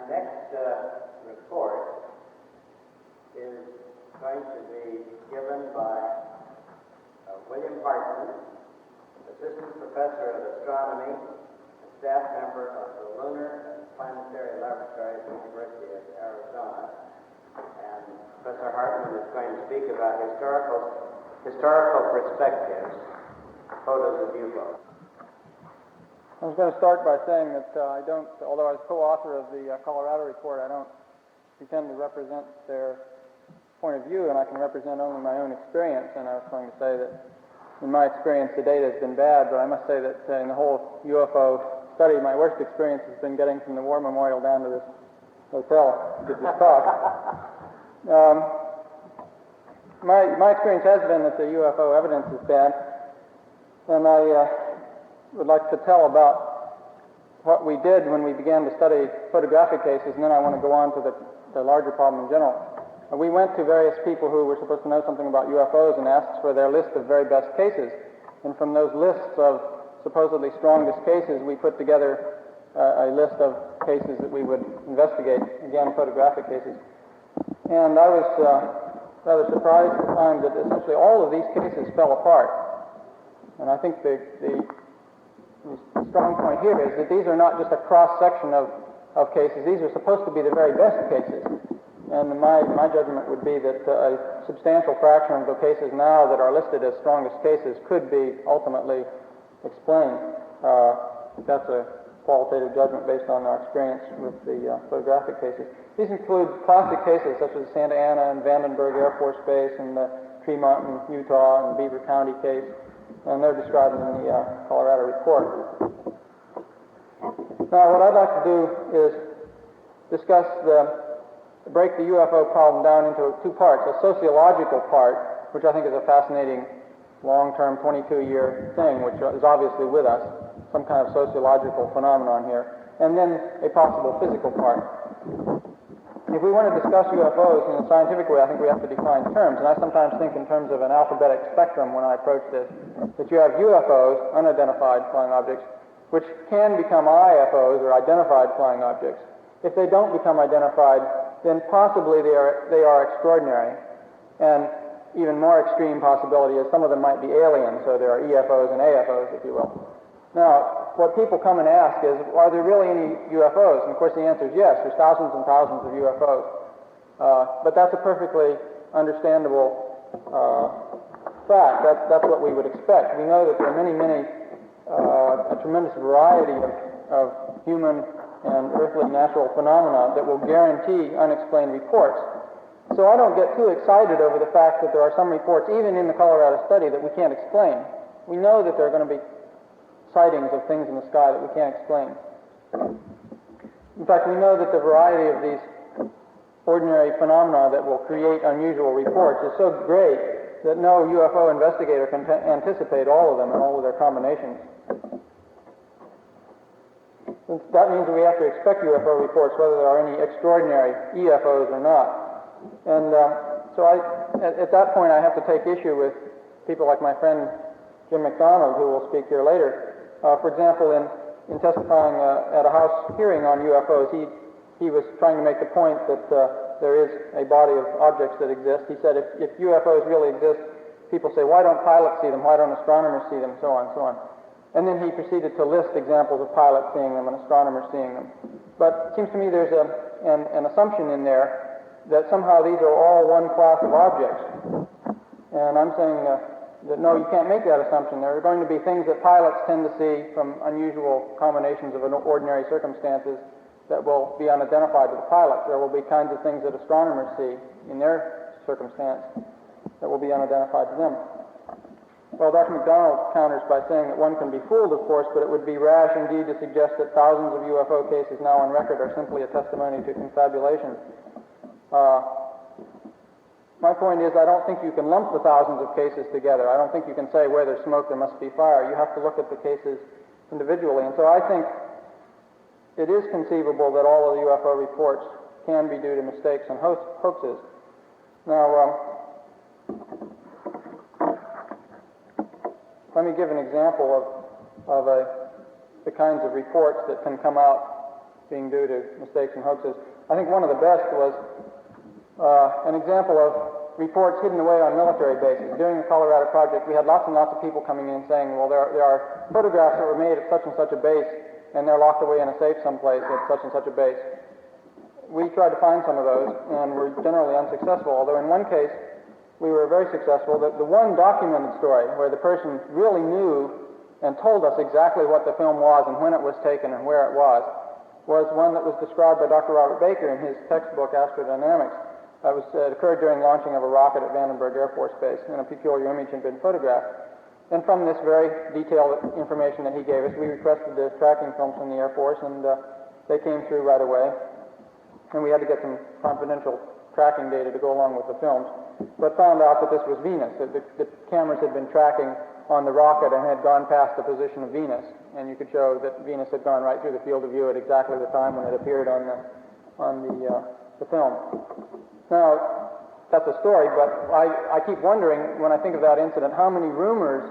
next report is going to be given by William Hartman, Assistant Professor of Astronomy and staff member of the Lunar and Planetary Laboratory at the University of Arizona. And Professor Hartman is going to speak about historical perspectives, photos of UFOs. I was going to start by saying that although I was co-author of the Colorado report, I don't pretend to represent their point of view, and I can represent only my own experience. And I was going to say that in my experience, the data has been bad, but I must say that in the whole UFO study, my worst experience has been getting from the War Memorial down to this hotel to give this talk. My experience has been that the UFO evidence is bad, and I would like to tell about what we did when we began to study photographic cases, and then I want to go on to the larger problem in general. We went to various people who were supposed to know something about UFOs and asked for their list of very best cases. And from those lists of supposedly strongest cases, we put together a list of cases that we would investigate, again, photographic cases. And I was rather surprised to find that essentially all of these cases fell apart. And I think the strong point here is that these are not just a cross-section of cases. These are supposed to be the very best cases. And my judgment would be that a substantial fraction of the cases now that are listed as strongest cases could be ultimately explained. That's a qualitative judgment based on our experience with the photographic cases. These include classic cases such as Santa Ana and Vandenberg Air Force Base and the Tremont in Utah and Beaver County case. And they're described in the Colorado report. Now, what I'd like to do is break the UFO problem down into two parts. A sociological part, which I think is a fascinating long-term 22-year thing, which is obviously with us, some kind of sociological phenomenon here, and then a possible physical part. If we want to discuss UFOs in a scientific way, I think we have to define terms, and I sometimes think in terms of an alphabetic spectrum when I approach this, that you have UFOs, unidentified flying objects, which can become IFOs, or identified flying objects. If they don't become identified, then possibly they are extraordinary, and even more extreme possibility is some of them might be alien, so there are EFOs and AFOs, if you will. Now, what people come and ask is, are there really any UFOs? And of course the answer is yes, there's thousands and thousands of UFOs. But that's a perfectly understandable fact. That's what we would expect. We know that there are a tremendous variety of human and earthly natural phenomena that will guarantee unexplained reports. So I don't get too excited over the fact that there are some reports, even in the Colorado study, that we can't explain. We know that there are going to be sightings of things in the sky that we can't explain. In fact, we know that the variety of these ordinary phenomena that will create unusual reports is so great that no UFO investigator can anticipate all of them and all of their combinations. That means that we have to expect UFO reports whether there are any extraordinary EFOs or not. And so at that point I have to take issue with people like my friend Jim McDonald, who will speak here later. For example, in testifying at a House hearing on UFOs, he was trying to make the point that there is a body of objects that exist. He said if UFOs really exist, people say, why don't pilots see them? Why don't astronomers see them? So on and so on. And then he proceeded to list examples of pilots seeing them and astronomers seeing them. But it seems to me there's an assumption in there that somehow these are all one class of objects. And I'm saying that no, you can't make that assumption. There are going to be things that pilots tend to see from unusual combinations of ordinary circumstances that will be unidentified to the pilot. There will be kinds of things that astronomers see in their circumstance that will be unidentified to them. Well, Dr. McDonald counters by saying that one can be fooled, of course, but it would be rash indeed to suggest that thousands of UFO cases now on record are simply a testimony to confabulation. My point is, I don't think you can lump the thousands of cases together. I don't think you can say where there's smoke, there must be fire. You have to look at the cases individually. And so I think it is conceivable that all of the UFO reports can be due to mistakes and hoaxes. Now, let me give an example of the kinds of reports that can come out being due to mistakes and hoaxes. I think one of the best was an example of reports hidden away on military bases. During the Colorado Project, we had lots and lots of people coming in saying, well, there are photographs that were made at such and such a base, and they're locked away in a safe someplace at such and such a base. We tried to find some of those, and were generally unsuccessful, although in one case, we were very successful. The one documented story where the person really knew and told us exactly what the film was and when it was taken and where it was one that was described by Dr. Robert Baker in his textbook, Astrodynamics. It occurred during launching of a rocket at Vandenberg Air Force Base, and a peculiar image had been photographed. And from this very detailed information that he gave us, we requested the tracking films from the Air Force, and they came through right away. And we had to get some confidential tracking data to go along with the films, but found out that this was Venus, that the cameras had been tracking on the rocket and had gone past the position of Venus, and you could show that Venus had gone right through the field of view at exactly the time when it appeared on the film. Now, that's a story, but I keep wondering, when I think of that incident, how many rumors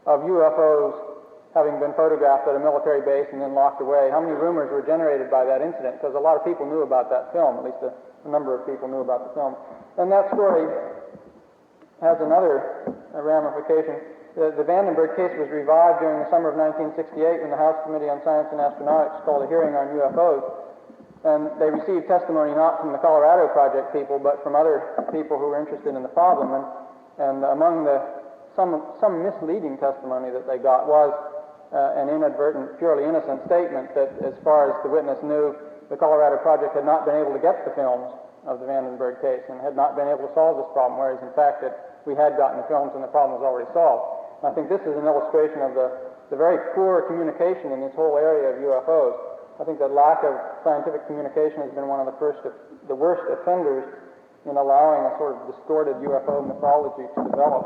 of UFOs having been photographed at a military base and then locked away, how many rumors were generated by that incident? Because a lot of people knew about that film, at least a number of people knew about the film. And that story has another ramification. The Vandenberg case was revived during the summer of 1968 when the House Committee on Science and Astronautics called a hearing on UFOs. And they received testimony not from the Colorado Project people, but from other people who were interested in the problem. And among some misleading testimony that they got was an inadvertent, purely innocent statement that, as far as the witness knew, the Colorado Project had not been able to get the films of the Vandenberg case and had not been able to solve this problem, whereas in fact we had gotten the films and the problem was already solved. And I think this is an illustration of the very poor communication in this whole area of UFOs. I think that lack of scientific communication has been one of the worst offenders in allowing a sort of distorted UFO mythology to develop.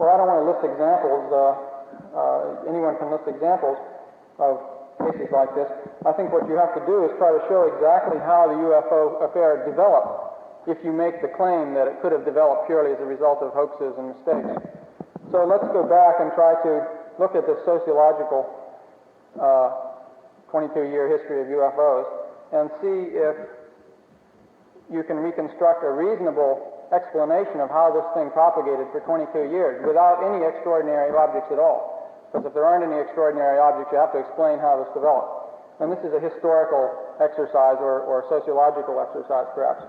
Well, I don't want to list examples. Anyone can list examples of cases like this. I think what you have to do is try to show exactly how the UFO affair developed if you make the claim that it could have developed purely as a result of hoaxes and mistakes. So let's go back and try to look at the sociological 22-year history of UFOs and see if you can reconstruct a reasonable explanation of how this thing propagated for 22 years without any extraordinary objects at all. Because if there aren't any extraordinary objects, you have to explain how this developed. And this is a historical exercise or sociological exercise, perhaps.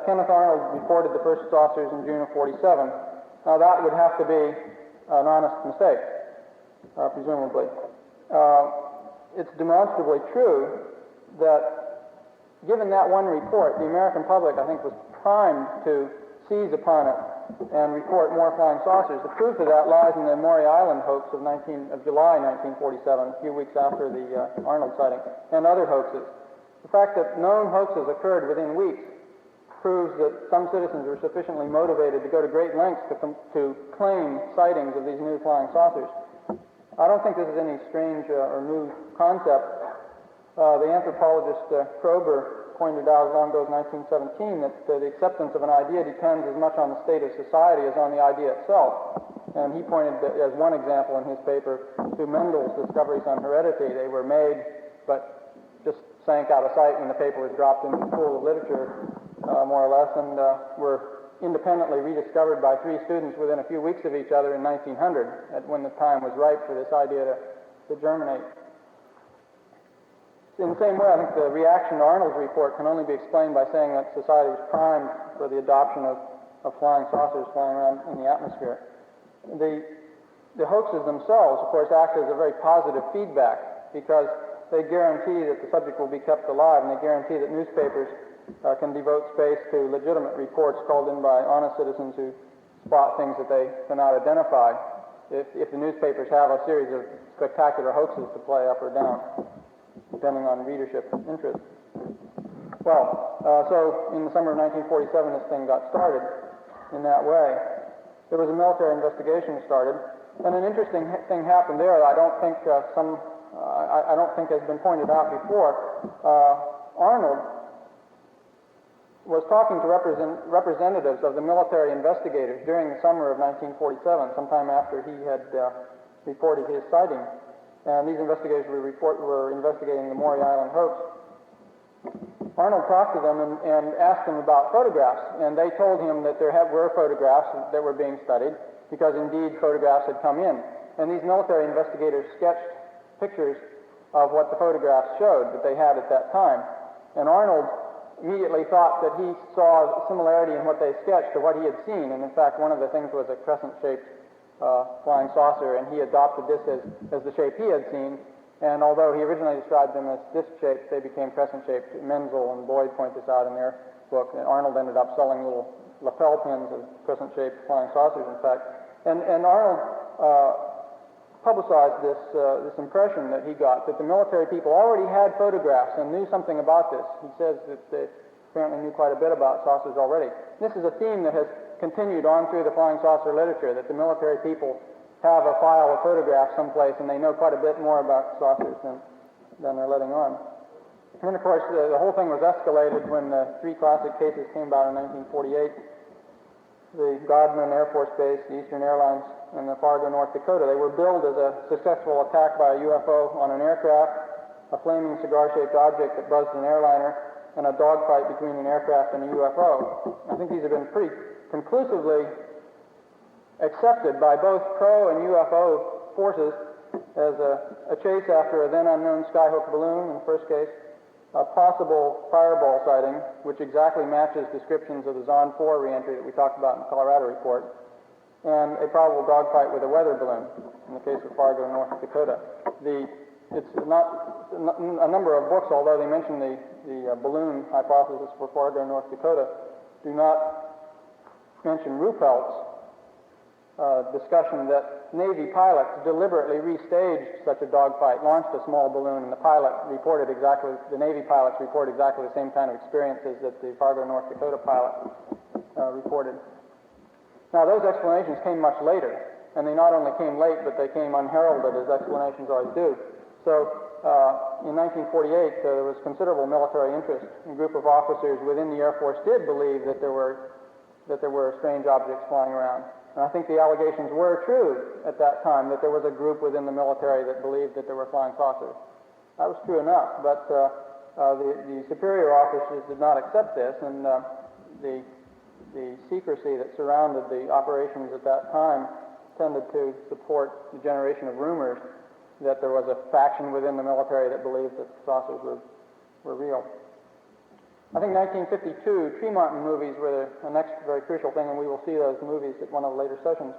Kenneth Arnold reported the first saucers in June of 47. Now that would have to be an honest mistake, presumably. It's demonstrably true that given that one report, the American public, I think, was primed to seize upon it and report more flying saucers. The proof of that lies in the Maury Island hoax of July 1947, a few weeks after the Arnold sighting, and other hoaxes. The fact that known hoaxes occurred within weeks proves that some citizens were sufficiently motivated to go to great lengths to claim sightings of these new flying saucers. I don't think this is any strange or new concept. The anthropologist Kroeber pointed out as long ago as 1917 that the acceptance of an idea depends as much on the state of society as on the idea itself. And he pointed as one example in his paper to Mendel's discoveries on heredity. They were made but just sank out of sight when the paper was dropped into the pool of literature, more or less, and were independently rediscovered by three students within a few weeks of each other in 1900, when the time was ripe for this idea to germinate. In the same way, I think the reaction to Arnold's report can only be explained by saying that society was primed for the adoption of flying saucers flying around in the atmosphere. The hoaxes themselves, of course, act as a very positive feedback because they guarantee that the subject will be kept alive, and they guarantee that newspapers can devote space to legitimate reports called in by honest citizens who spot things that they cannot identify if the newspapers have a series of spectacular hoaxes to play up or down, depending on readership interest. Well, so in the summer of 1947, this thing got started in that way. There was a military investigation started, and an interesting thing happened there that I don't think has been pointed out before. Arnold was talking to representatives of the military investigators during the summer of 1947, sometime after he had reported his sighting. and these investigators were investigating the Maury Island hoax. Arnold talked to them and asked them about photographs, and they told him that there were photographs that were being studied, because indeed photographs had come in. And these military investigators sketched pictures of what the photographs showed that they had at that time. And Arnold immediately thought that he saw similarity in what they sketched to what he had seen, and in fact one of the things was a crescent-shaped flying saucer, and he adopted this as the shape he had seen. And although he originally described them as disc-shaped, they became crescent-shaped. Menzel and Boyd point this out in their book. And Arnold ended up selling little lapel pins of crescent-shaped flying saucers, in fact. And Arnold publicized this impression that he got, that the military people already had photographs and knew something about this. He says that they apparently knew quite a bit about saucers already. This is a theme that has continued on through the flying saucer literature, that the military people have a file of photographs someplace, and they know quite a bit more about saucers than they're letting on. And then, of course, the whole thing was escalated when the three classic cases came about in 1948. The Godman Air Force Base, the Eastern Airlines, and the Fargo, North Dakota. They were billed as a successful attack by a UFO on an aircraft, a flaming cigar-shaped object that buzzed an airliner, and a dogfight between an aircraft and a UFO. I think these have been pretty conclusively accepted by both pro and UFO forces as a chase after a then unknown skyhook balloon in the first case, a possible fireball sighting, which exactly matches descriptions of the Zond 4 reentry that we talked about in the Colorado report, and a probable dogfight with a weather balloon in the case of Fargo, North Dakota. It's not a number of books, although they mention the balloon hypothesis for Fargo, North Dakota, do not mention Ruppelt's discussion that Navy pilots deliberately restaged such a dogfight, launched a small balloon, and the Navy pilots reported exactly the same kind of experiences that the Fargo, North Dakota pilot reported. Now, those explanations came much later, and they not only came late, but they came unheralded, as explanations always do. So, in 1948, there was considerable military interest. A group of officers within the Air Force did believe that there were strange objects flying around. And I think the allegations were true at that time, that there was a group within the military that believed that there were flying saucers. That was true enough, but the superior officers did not accept this, and the secrecy that surrounded the operations at that time tended to support the generation of rumors that there was a faction within the military that believed that saucers were real. I think 1952 Tree Mountain movies were the next very crucial thing, and we will see those movies at one of the later sessions.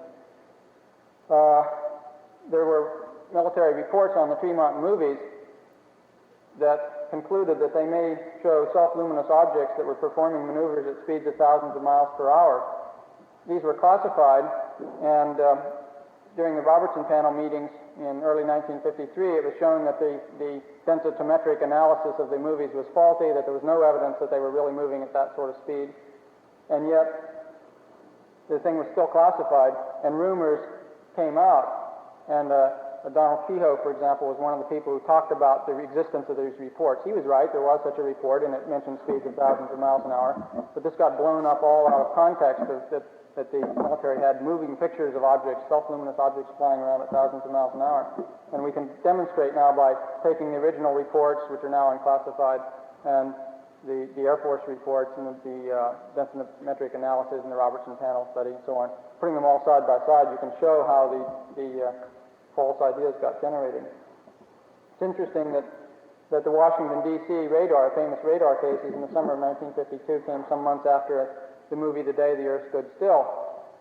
There were military reports on the Tree Mountain movies that concluded that they may show self-luminous objects that were performing maneuvers at speeds of thousands of miles per hour. These were classified, and during the Robertson panel meetings in early 1953, it was shown that the densitometric analysis of the movies was faulty, that there was no evidence that they were really moving at that sort of speed, and yet the thing was still classified, and rumors came out, and Donald Kehoe, for example, was one of the people who talked about the existence of these reports. He was right, there was such a report, and it mentioned speeds of thousands of miles an hour, but this got blown up all out of context that the military had moving pictures of objects, self-luminous objects flying around at thousands of miles an hour. And we can demonstrate now by taking the original reports, which are now unclassified, and the Air Force reports and the densitometric analysis and the Robertson panel study and so on, putting them all side by side, you can show how the false ideas got generated. It's interesting that the Washington, D.C. famous radar cases in the summer of 1952 came some months after the movie The Day the Earth Stood Still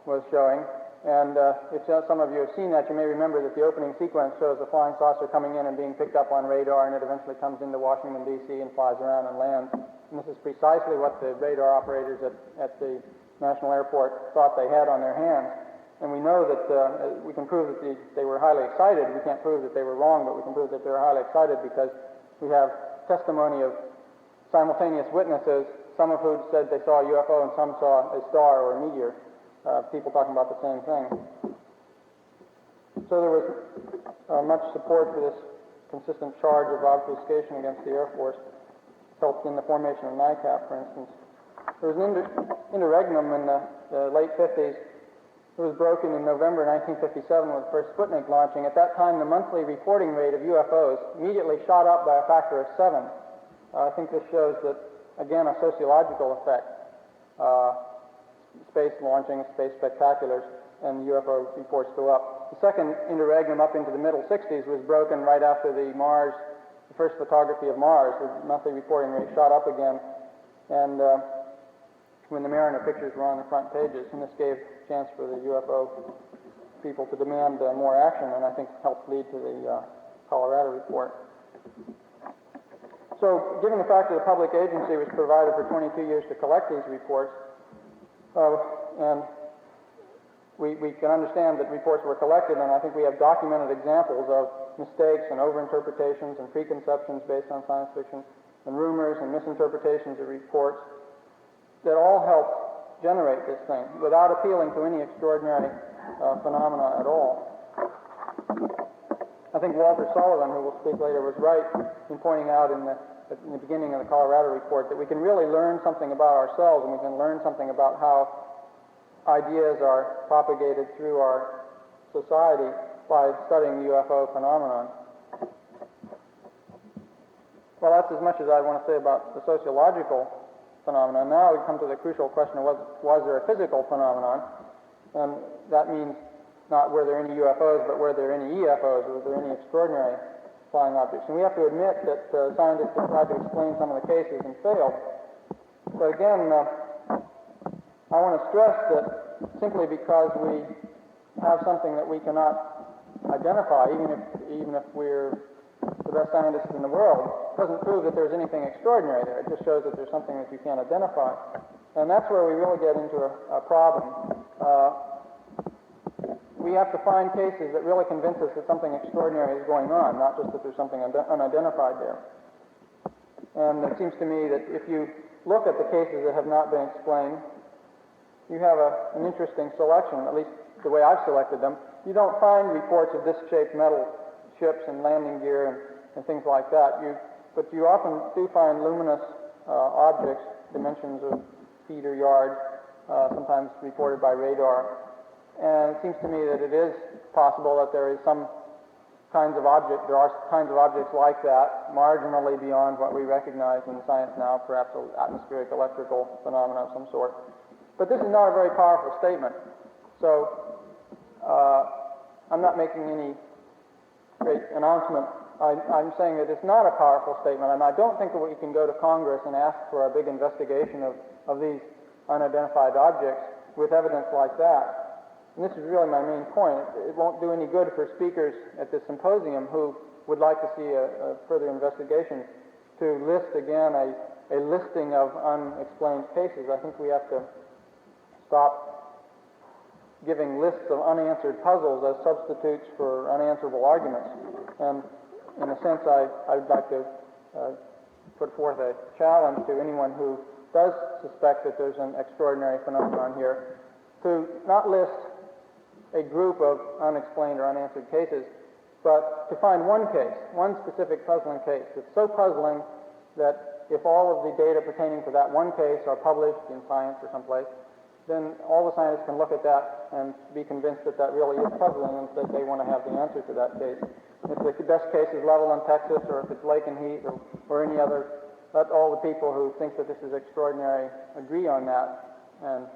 was showing. And if some of you have seen that, you may remember that the opening sequence shows a flying saucer coming in and being picked up on radar, and it eventually comes into Washington, D.C. and flies around and lands. And this is precisely what the radar operators at the National Airport thought they had on their hands. And we know that we can prove that they were highly excited. We can't prove that they were wrong, but we can prove that they were highly excited because we have testimony of simultaneous witnesses, some of whom said they saw a UFO and some saw a star or a meteor, people talking about the same thing. So there was much support for this consistent charge of obfuscation against the Air Force. It helped in the formation of NICAP, for instance. There was an interregnum in the late 50s It was broken in November 1957 with the first Sputnik launching. At that time, the monthly reporting rate of UFOs immediately shot up by a factor of 7. I think this shows that, again, a sociological effect. Space launching, space spectaculars, and UFO reports go up. The second interregnum up into the middle 60s was broken right after the first photography of Mars. The monthly reporting rate shot up again, and when the Mariner pictures were on the front pages, and this gave a chance for the UFO people to demand more action, and I think helped lead to the Colorado report. So, given the fact that a public agency was provided for 22 years to collect these reports, and we can understand that reports were collected, and I think we have documented examples of mistakes and overinterpretations and preconceptions based on science fiction, and rumors and misinterpretations of reports that all help generate this thing without appealing to any extraordinary phenomena at all. I think Walter Sullivan, who will speak later, was right in pointing out in the beginning of the Colorado report that we can really learn something about ourselves, and we can learn something about how ideas are propagated through our society by studying the UFO phenomenon. Well, that's as much as I want to say about the sociological phenomenon. Now we come to the crucial question of was there a physical phenomenon? And that means not were there any UFOs, but were there any EFOs, or were there any extraordinary flying objects? And we have to admit that scientists have tried to explain some of the cases and failed. But again, I want to stress that simply because we have something that we cannot identify, even if we're the best scientists in the world, doesn't prove that there's anything extraordinary there. It just shows that there's something that you can't identify. And that's where we really get into a problem. We have to find cases that really convince us that something extraordinary is going on, not just that there's something unidentified there. And it seems to me that if you look at the cases that have not been explained, you have an interesting selection, at least the way I've selected them. You don't find reports of disc-shaped metal ships and landing gear and things like that. But you often do find luminous objects, dimensions of feet or yards, sometimes reported by radar. And it seems to me that it is possible that there are kinds of objects like that, marginally beyond what we recognize in science now, perhaps an atmospheric electrical phenomena of some sort. But this is not a very powerful statement. So I'm not making any great announcement. I'm saying that it's not a powerful statement, and I don't think that we can go to Congress and ask for a big investigation of these unidentified objects with evidence like that. And this is really my main point. It won't do any good for speakers at this symposium who would like to see a further investigation to list again a listing of unexplained cases. I think we have to stop giving lists of unanswered puzzles as substitutes for unanswerable arguments. And in a sense, I'd like to put forth a challenge to anyone who does suspect that there's an extraordinary phenomenon here to not list a group of unexplained or unanswered cases, but to find one case, one specific puzzling case that's so puzzling that if all of the data pertaining to that one case are published in Science or someplace, then all the scientists can look at that and be convinced that that really is puzzling and that they want to have the answer to that case. If the best case is level in Texas, or if it's lake and heat, or any other, let all the people who think that this is extraordinary agree on that and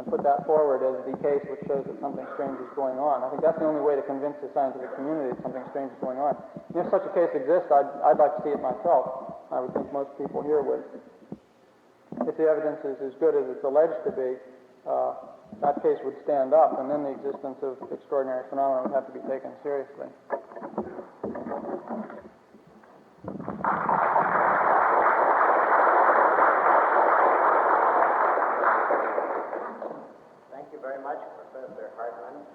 put that forward as the case which shows that something strange is going on. I think that's the only way to convince the scientific community that something strange is going on. And if such a case exists, I'd like to see it myself. I would think most people here would. If the evidence is as good as it's alleged to be, that case would stand up, and then the existence of extraordinary phenomena would have to be taken seriously. Thank you very much, Professor Hartman.